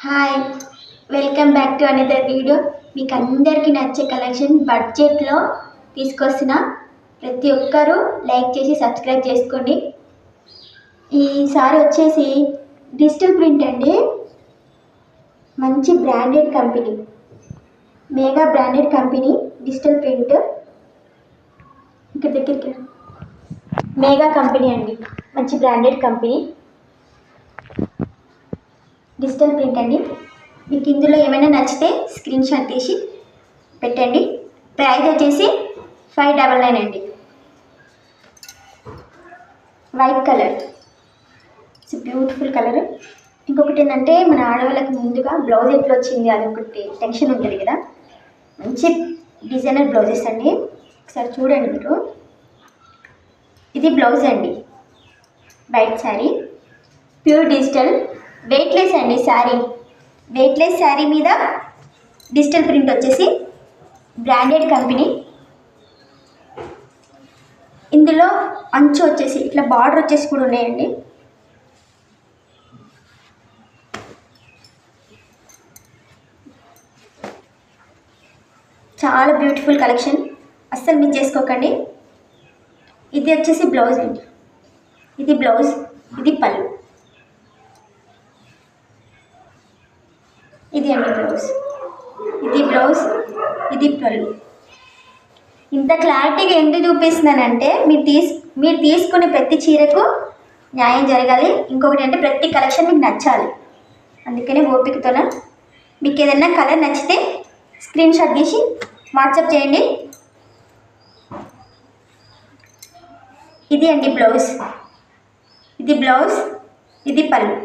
Hi, welcome back to another video. మీకు అందరికీ నచ్చే కలెక్షన్ బడ్జెట్లో తీసుకొస్తున్న. ప్రతి ఒక్కరూ లైక్ చేసి సబ్స్క్రైబ్ చేసుకోండి. ఈసారి వచ్చేసి డిజిటల్ ప్రింట్ అండి. మంచి branded company, mega branded company digital print. ఇక్కడ దగ్గరికి మెగా కంపెనీ అండి, మంచి బ్రాండెడ్ కంపెనీ డిజిటల్ ప్రింట్ అండి. మీకు ఇందులో ఏమైనా నచ్చితే స్క్రీన్ షాట్ తీసి పెట్టండి. ప్రైస్ వచ్చేసి 599 అండి. White colour, it's beautiful colour. ఇంకొకటి ఏంటంటే మన ఆడవాళ్ళకి ముందుగా బ్లౌజ్ ఎట్లా వచ్చింది అది ఒకటి టెన్షన్ ఉంటుంది కదా. మంచి డిజైనర్ బ్లౌజెస్ అండి. ఒకసారి చూడండి మీరు. ఇది బ్లౌజ్ అండి, white sari, pure digital, weightless అండి శారీ. వెయిట్లెస్ శారీ మీద డిజిటల్ ప్రింట్ వచ్చేసి బ్రాండెడ్ కంపెనీ. ఇందులో అంచు వచ్చేసి ఇట్లా బార్డర్ వచ్చేసి కూడా ఉన్నాయండి. చాలా బ్యూటిఫుల్ కలెక్షన్, అస్సలు మిస్ చేసుకోకండి. ఇది వచ్చేసి బ్లౌజ్ అండి. ఇది బ్లౌజ్, ఇది పళ్ళు. ఇది అండి బ్లౌజ్, ఇది బ్లౌజ్, ఇది పళ్ళు. ఇంత క్లారిటీగా ఎందుకు చూపిస్తున్నానంటే మీరు తీసుకునే ప్రతి చీరకు న్యాయం జరగాలి. ఇంకొకటి అంటే ప్రతి కలెక్షన్ మీకు నచ్చాలి. అందుకనే ఓపికతోన మీకు ఏదైనా కలర్ నచ్చితే స్క్రీన్ షాట్ తీసి వాట్సాప్ చేయండి. ఇది అండి బ్లౌజ్, ఇది బ్లౌజ్, ఇది పళ్ళు.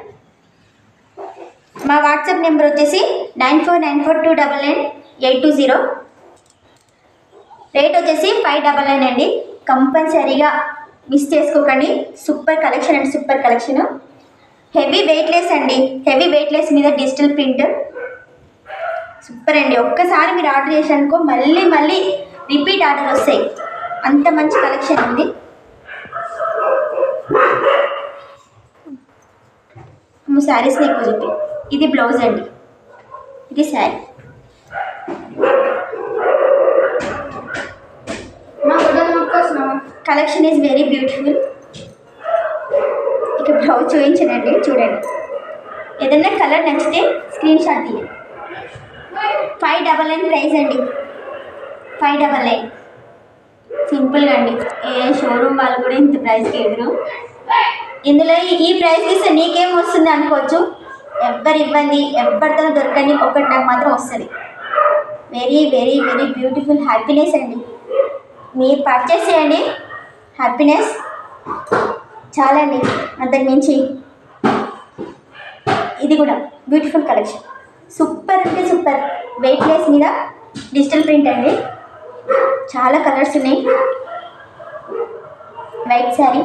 మా వాట్సాప్ నెంబర్ వచ్చేసి 9494299820. రేట్ వచ్చేసి 599 అండి. కంపల్సరీగా మిస్ చేసుకోకండి. సూపర్ కలెక్షన్ అండి, సూపర్ కలెక్షన్. హెవీ వెయిట్లెస్ అండి, హెవీ వెయిట్లెస్ మీద డిజిటల్ ప్రింట్ సూపర్ అండి. ఒక్కసారి మీరు ఆర్డర్ చేసానుకో మళ్ళీ మళ్ళీ రిపీట్ ఆర్డర్ వస్తాయి. అంత మంచి కలెక్షన్ ఉంది. శారీస్ని ఎక్కువ చెప్పి. ఇది బ్లౌజ్ అండి, ఇది sari. Collection is very beautiful. ఇక బ్లౌజ్ చూపించనండి, చూడండి. ఏదైనా కలర్ నచ్చితే స్క్రీన్ షాట్ తీయండి. 599 ప్రైస్ అండి, 599. సింపుల్గా అండి. ఏ షోరూమ్ వాళ్ళు కూడా ఇంత ప్రైస్కి ఎదురు. ఇందులో ఈ ప్రైస్కి ఇస్తే నీకేం వస్తుంది అనుకోవచ్చు. ఎవ్వరి ఇవ్వండి, ఎవరితో దొరకని ఒకటి నాకు మాత్రం వస్తుంది. Very very very beautiful. Happiness అండి. మీరు పర్చేస్ చేయండి, హ్యాపీనెస్ చాలండి, అంతకు మించి. ఇది కూడా బ్యూటిఫుల్ కలెక్షన్, సూపర్ అంటే సూపర్. వెయిట్లెస్ మీద డిజిటల్ ప్రింట్ అండి. చాలా కలర్స్ ఉన్నాయి. వైట్ శారీ,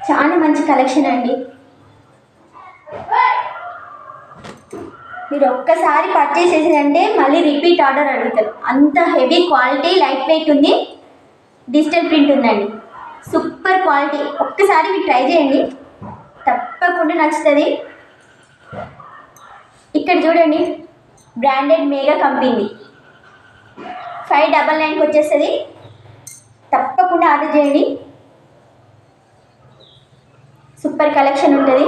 చాలా మంచి కలెక్షన్ అండి. మీరు ఒక్కసారి పర్చేస్ చేసేదంటే మళ్ళీ రిపీట్ ఆర్డర్ అడుగుతారు. అంత హెవీ క్వాలిటీ, లైట్ వెయిట్ ఉంది, డిజిటల్ ప్రింట్ ఉందండి. Super quality. ఒక్కసారి మీరు ట్రై చేయండి, తప్పకుండా నచ్చుతుంది. ఇక్కడ చూడండి, బ్రాండెడ్ మెగా కంపెనీ 599కి వచ్చేస్తుంది. తప్పకుండా ఆర్డర్ చేయండి. సూపర్ కలెక్షన్ ఉంటుంది.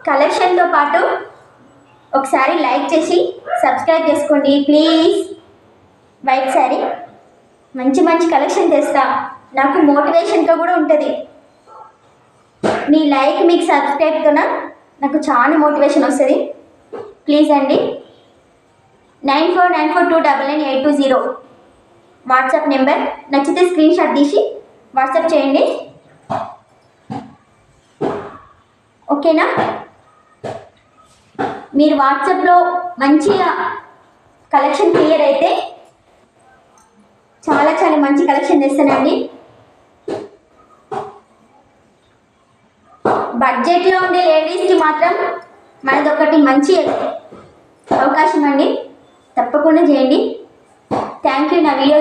కలెక్షన్తో పాటు ఒకసారి లైక్ చేసి సబ్స్క్రైబ్ చేసుకోండి ప్లీజ్. వైట్ శారీ, మంచి మంచి కలెక్షన్ తెస్తా. నాకు మోటివేషన్గా కూడా ఉంటుంది. మీ లైక్, మీకు సబ్స్క్రైబ్తోన నాకు చాలా మోటివేషన్ వస్తుంది. ప్లీజ్ అండి. 9494299820 వాట్సాప్ నెంబర్. నచ్చితే స్క్రీన్ షాట్ తీసి వాట్సాప్ చేయండి, ఓకేనా. మీరు వాట్సాప్లో మంచిగా కలెక్షన్ క్లియర్ అయితే చాలా చాలా మంచి కలెక్షన్ తెస్తానండి. బడ్జెట్లో ఉండే లేడీస్కి మాత్రం మనది ఒకటి మంచి అవకాశం అండి. తప్పకుండా చేయండి. Thank you. నా వీడియో